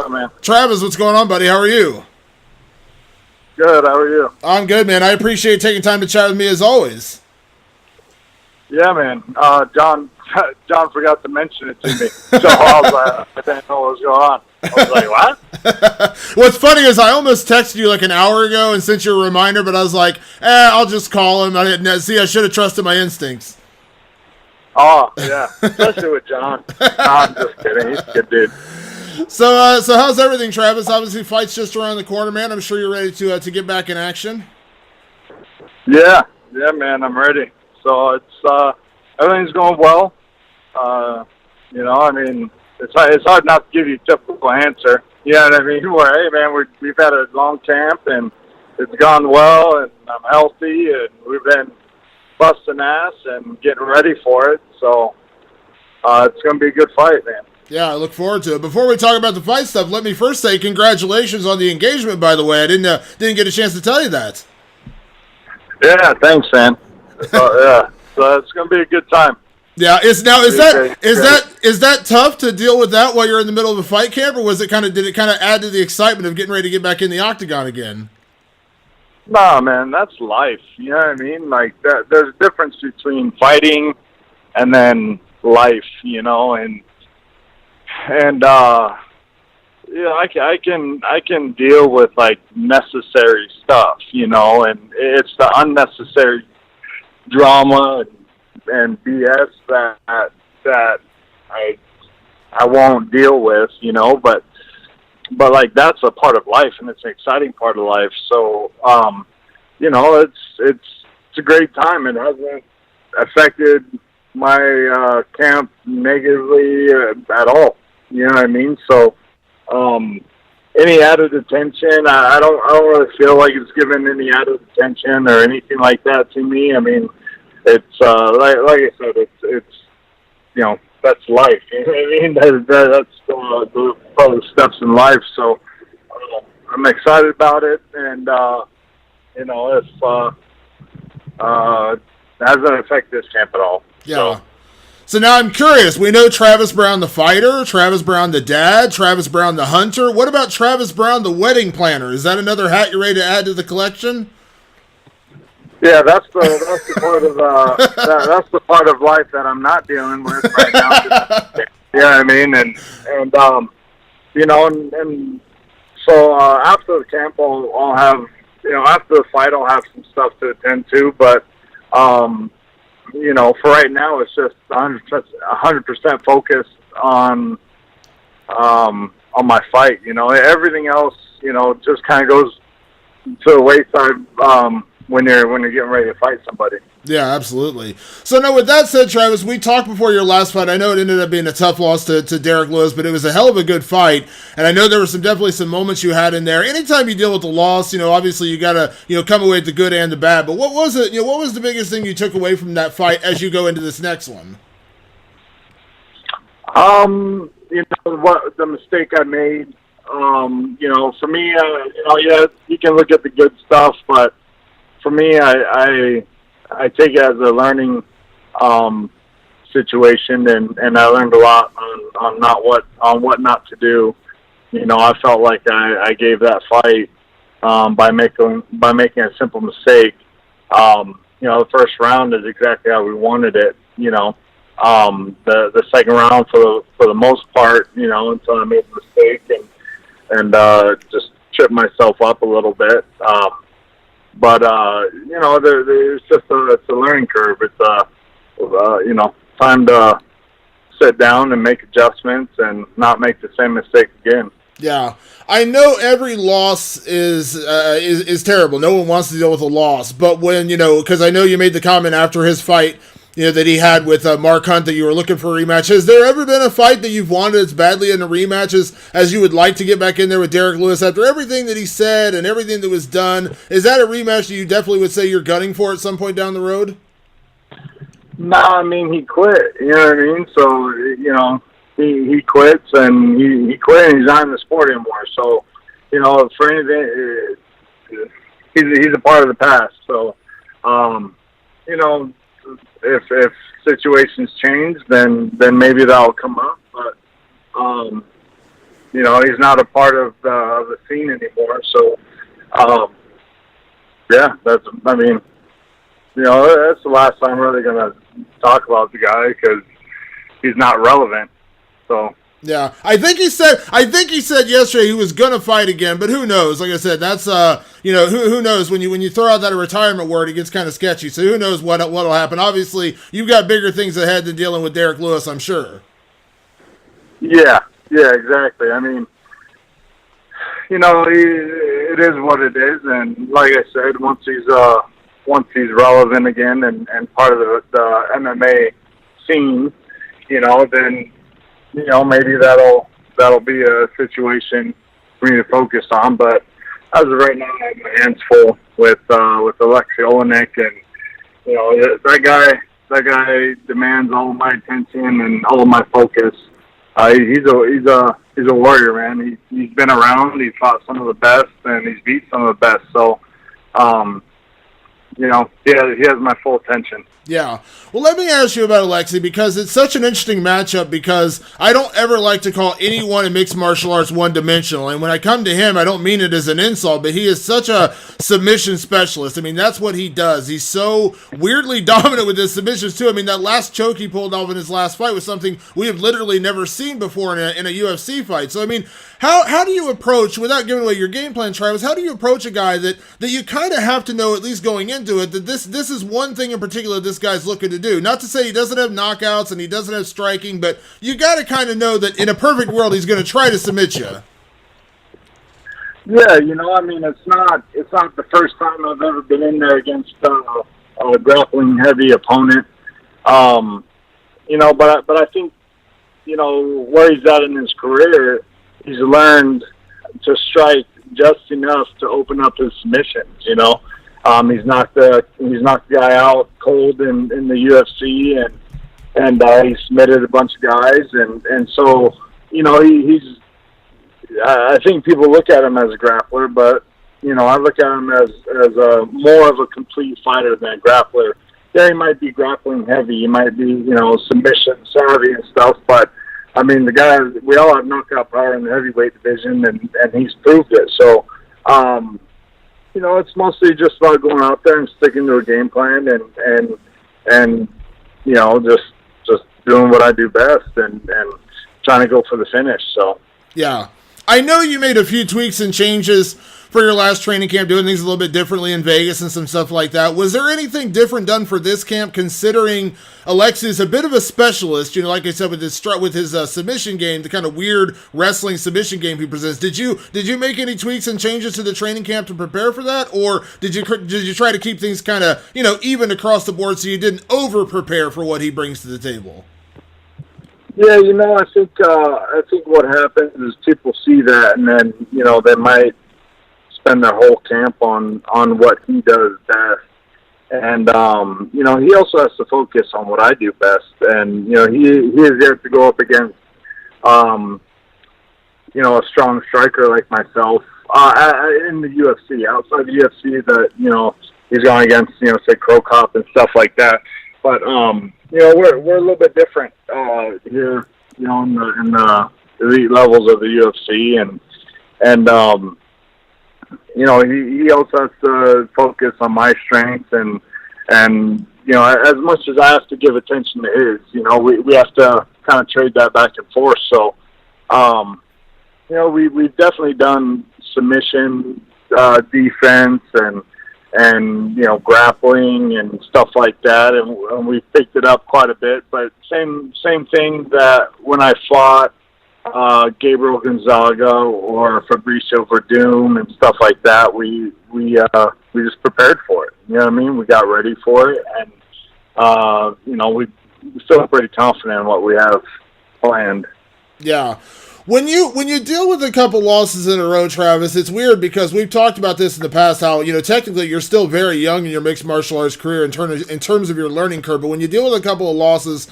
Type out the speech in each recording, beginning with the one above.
up, man? Travis, what's going on, buddy? How are you? Good. How are you? I'm good, man. I appreciate taking time to chat with me as always. Yeah, man. John forgot to mention it to me, so I was like, I didn't know what was going on. I was like, what? What's funny is I almost texted you like an hour ago and sent you a reminder, but I was like, I'll just call him. I should have trusted my instincts. Oh, yeah. Especially with John. No, I'm just kidding. He's a good dude. So how's everything, Travis? Obviously, fight's just around the corner, man. I'm sure you're ready to get back in action. Yeah, man. I'm ready. So it's everything's going well. I mean, it's hard not to give you a typical answer. You know what I mean? Where, hey, man, we've had a long camp and it's gone well, and I'm healthy, and we've been busting ass and getting ready for it. So it's going to be a good fight, man. Yeah, I look forward to it. Before we talk about the fight stuff, let me first say congratulations on the engagement, by the way. I didn't get a chance to tell you that. Yeah, thanks, man. So it's going to be a good time. Yeah, is that tough to deal with that while you're in the middle of a fight camp, or did it kind of add to the excitement of getting ready to get back in the octagon again? Nah, man, that's life. You know what I mean? Like there's a difference between fighting and then life, and I can deal with like necessary stuff, and it's the unnecessary drama and BS that I won't deal with, but like that's a part of life, and it's an exciting part of life. So it's a great time. It hasn't affected my camp negatively at all. You know what I mean? So any added attention, I don't really feel like it's given any added attention or anything like that to me. I mean, it's like I said, it's that's life. You know what I mean? That's the steps in life. So I'm excited about it, and if it hasn't affected this camp at all. Yeah. So now I'm curious. We know Travis Browne the fighter, Travis Browne the dad, Travis Browne the hunter. What about Travis Browne the wedding planner? Is that another hat you're ready to add to the collection? Yeah, that's the part of that's the part of life that I'm not dealing with right now. You know what I mean? And so after the camp, I'll have after the fight, I'll have some stuff to attend to. But for right now, it's just 100% focused on my fight. Everything else, just kind of goes to the wayside. When you're getting ready to fight somebody. Yeah, absolutely. So now with that said, Travis, we talked before your last fight. I know it ended up being a tough loss to Derek Lewis, but it was a hell of a good fight. And I know there were definitely some moments you had in there. Anytime you deal with the loss, obviously you gotta, come away with the good and the bad. But what was it? What was the biggest thing you took away from that fight as you go into this next one? What the mistake I made. For me, you can look at the good stuff, but for me, I take it as a learning situation, and I learned a lot on what not to do. I felt like I gave that fight by making a simple mistake. The first round is exactly how we wanted it. The second round for the most part, until I made the mistake and just tripped myself up a little bit. But it's just it's a learning curve. It's time to sit down and make adjustments and not make the same mistake again. Yeah, I know every loss is terrible. No one wants to deal with a loss, but when because I know you made the comment after his fight, that he had with Mark Hunt that you were looking for a rematch. Has there ever been a fight that you've wanted as badly in a rematch as you would like to get back in there with Derek Lewis after everything that he said and everything that was done? Is that a rematch that you definitely would say you're gunning for at some point down the road? No, I mean, he quit. You know what I mean? So, he quits, and he quit, and he's not in the sport anymore. So, for anything, he's a part of the past. So, if situations change, then maybe that'll come up. But he's not a part of the scene anymore. So, yeah, that's the last time I'm really going to talk about the guy because he's not relevant. So. Yeah, I think he said yesterday he was gonna fight again, but who knows? Like I said, that's who knows when you throw out that retirement word, it gets kind of sketchy. So who knows what'll happen? Obviously, you've got bigger things ahead than dealing with Derek Lewis, I'm sure. Yeah, exactly. I mean, it is what it is, and like I said, once he's relevant again and part of the MMA scene, then. Maybe that'll be a situation for me to focus on. But as of right now, I have my hands full with Alexei Olenek, and that guy demands all of my attention and all of my focus. He's a warrior, man. He's been around. He's fought some of the best, and he's beat some of the best. So, he has my full attention. Yeah. Well, let me ask you about Alexei, because it's such an interesting matchup, because I don't ever like to call anyone in mixed martial arts one-dimensional. And when I come to him, I don't mean it as an insult, but he is such a submission specialist. I mean, that's what he does. He's so weirdly dominant with his submissions, too. I mean, that last choke he pulled off in his last fight was something we have literally never seen before in a UFC fight. So, I mean, how do you approach, without giving away your game plan, Travis, how do you approach a guy that you kind of have to know, at least going into it, that this is one thing in particular this guy's looking to do? Not to say he doesn't have knockouts and he doesn't have striking, but you got to kind of know that in a perfect world he's going to try to submit you. Yeah, I mean, it's not the first time I've ever been in there against a grappling heavy opponent. But I think where he's at in his career, he's learned to strike just enough to open up his submissions. He's knocked the guy out cold in the UFC, and he submitted a bunch of guys, and so he's. I think people look at him as a grappler, but I look at him as a more of a complete fighter than a grappler. Yeah, he might be grappling heavy, he might be submission savvy and stuff, but I mean the guy. We all have knockout power in the heavyweight division, and he's proved it. So. It's mostly just about going out there and sticking to a game plan and just doing what I do best and trying to go for the finish. So yeah, I know you made a few tweaks and changes for your last training camp, doing things a little bit differently in Vegas and some stuff like that. Was there anything different done for this camp, considering Alexei is a bit of a specialist, like I said, with his submission game, the kind of weird wrestling submission game he presents? Did you make any tweaks and changes to the training camp to prepare for that, or did you try to keep things kind of, even across the board so you didn't over prepare for what he brings to the table? Yeah, I think what happens is people see that, and then they might spend their whole camp on what he does best. And, he also has to focus on what I do best. And, he is there to go up against, a strong striker like myself in the UFC. Outside the UFC, he's going against, say, Crow Cop and stuff like that. But, we're a little bit different here, in the elite levels of the UFC. And he also has to focus on my strengths and as much as I have to give attention to his, we have to kind of trade that back and forth. So, we've definitely done submission, defense and grappling and stuff like that, and we've picked it up quite a bit. But same thing that when I fought Gabriel Gonzaga or Fabricio Verdum and stuff like that, we just prepared for it. You know what I mean? We got ready for it, and we feel pretty confident in what we have planned. Yeah. When you deal with a couple losses in a row, Travis, it's weird because we've talked about this in the past, how, technically you're still very young in your mixed martial arts career in terms of your learning curve, but when you deal with a couple of losses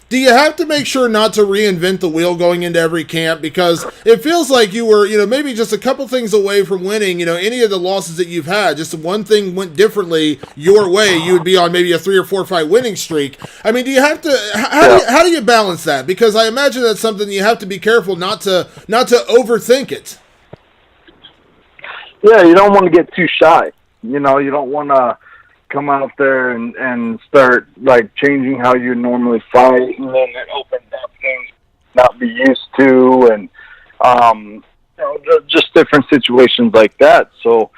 Do you have to make sure not to reinvent the wheel going into every camp? Because it feels like you were, maybe just a couple things away from winning, any of the losses that you've had. Just one thing went differently your way, you would be on maybe a 3 or 4 fight winning streak. I mean, do you have to, how do you balance that? Because I imagine that's something you have to be careful not to overthink it. Yeah, you don't want to get too shy. You don't want to come out there and start like changing how you normally fight, and then it opens up things not be used to, and just different situations like that. So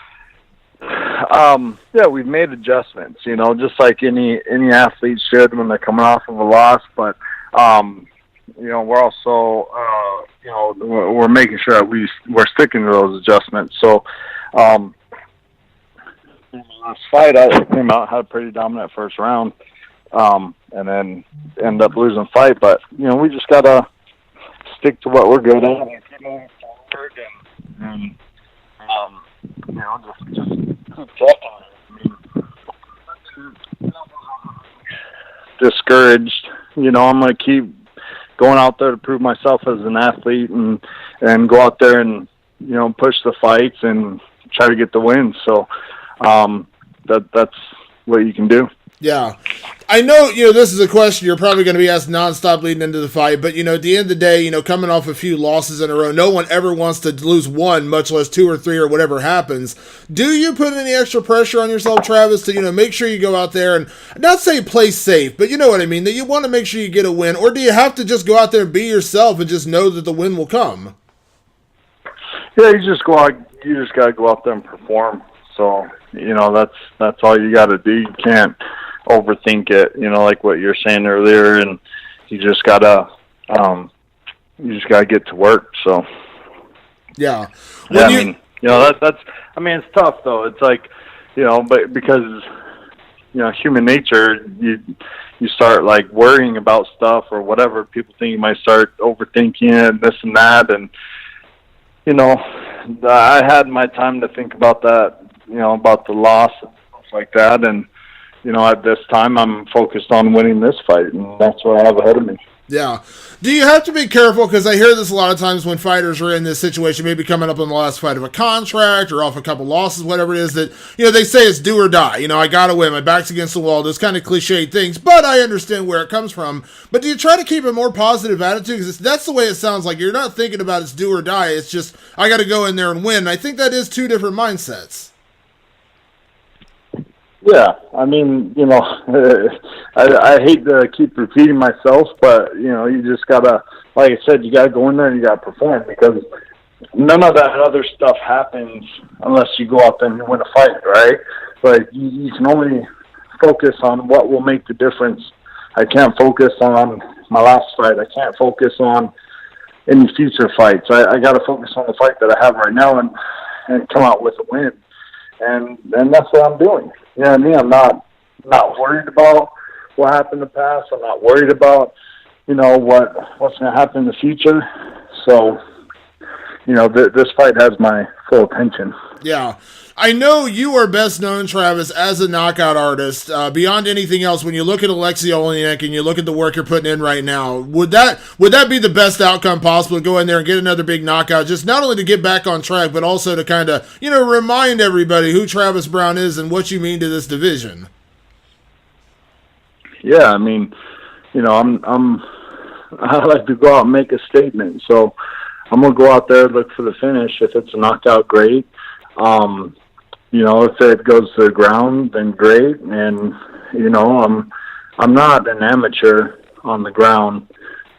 we've made adjustments, just like any athlete should when they're coming off of a loss. But we're also we're making sure that we're sticking to those adjustments. So in the last fight, I came out, had a pretty dominant first round, and then ended up losing the fight. But, we just got to stick to what we're good at and keep moving forward and just keep checking. Discouraged. I'm going to keep going out there to prove myself as an athlete and go out there and, push the fights and try to get the win. So, that's what you can do. Yeah. I know, this is a question you're probably going to be asked nonstop leading into the fight, but, at the end of the day, coming off a few losses in a row, no one ever wants to lose one, much less 2 or 3 or whatever happens. Do you put any extra pressure on yourself, Travis, to, make sure you go out there and not say play safe, but you know what I mean, that you want to make sure you get a win, or do you have to just go out there and be yourself and just know that the win will come? Yeah, you just got to go out there and perform. So, that's all you got to do. You can't overthink it, like what you're saying earlier, and you just got to get to work. So, yeah. it's tough though. It's like, but because, human nature, you start like worrying about stuff or whatever. People think you might start overthinking it, this and that. And, I had my time to think about that, about the loss and stuff like that. And, at this time I'm focused on winning this fight, and that's what I have ahead of me. Yeah. Do you have to be careful? Because I hear this a lot of times when fighters are in this situation, maybe coming up on the last fight of a contract or off a couple losses, whatever it is, that, they say it's do or die. I got to win. My back's against the wall. Those kind of cliched things, but I understand where it comes from. But do you try to keep a more positive attitude? Because that's the way it sounds like. You're not thinking about it's do or die. It's just, I got to go in there and win. And I think that is 2 different mindsets. Yeah, I mean, I hate to keep repeating myself, but, you just got to, like I said, you got to go in there and you got to perform, because none of that other stuff happens unless you go out there and you win a fight, right? But you can only focus on what will make the difference. I can't focus on my last fight. I can't focus on any future fights. I got to focus on the fight that I have right now and come out with a win. And that's what I'm doing. You know what I mean? I'm not worried about what happened in the past. I'm not worried about, what's going to happen in the future. So, this fight has my full attention. Yeah. I know you are best known, Travis, as a knockout artist. Beyond anything else, when you look at Alexei Oleinik and you look at the work you're putting in right now, would that be the best outcome possible, to go in there and get another big knockout, just not only to get back on track, but also to kind of, remind everybody who Travis Browne is and what you mean to this division? Yeah, I mean, I like to go out and make a statement. So I'm going to go out there, look for the finish. If it's a knockout, great. If it goes to the ground, then great. And, I'm not an amateur on the ground.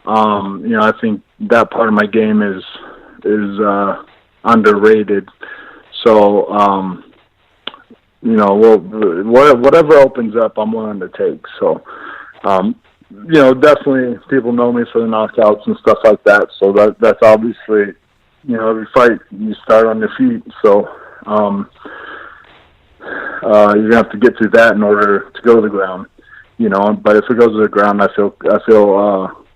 I think that part of my game is underrated. So, whatever opens up, I'm willing to take. So, definitely people know me for the knockouts and stuff like that. So that's obviously, every fight you start on your feet. So, you're gonna have to get through that in order to go to the ground, But if it goes to the ground, I feel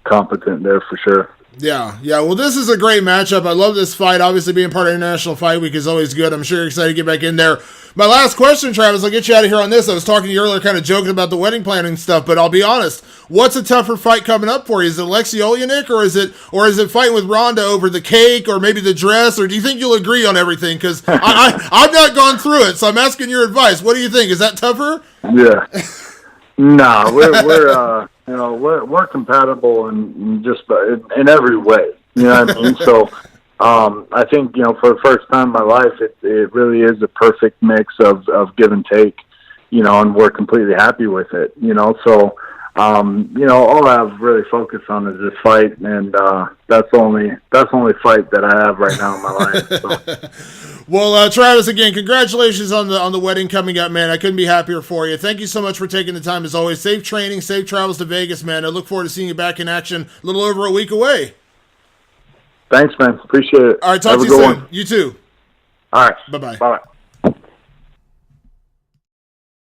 competent there for sure. Yeah. Well, this is a great matchup. I love this fight. Obviously, being part of International Fight Week is always good. I'm sure you're excited to get back in there. My last question, Travis, I'll get you out of here on this. I was talking to you earlier, kind of joking about the wedding planning stuff, but I'll be honest. What's a tougher fight coming up for you? Is it Alexi Oleinik, or is it fighting with Ronda over the cake, or maybe the dress, or do you think you'll agree on everything? Because I've not gone through it, so I'm asking your advice. What do you think? Is that tougher? Yeah. No, we're compatible in just in every way. You know what I mean? So, I think for the first time in my life, it really is a perfect mix of give and take. And we're completely happy with it. So, all I have really focused on is this fight, and that's the only fight that I have right now in my life. So. Well, Travis, again, congratulations on the wedding coming up, man. I couldn't be happier for you. Thank you so much for taking the time, as always. Safe training, safe travels to Vegas, man. I look forward to seeing you back in action a little over a week away. Thanks, man. Appreciate it. All right, talk to you soon. You too. All right. Bye-bye. Bye.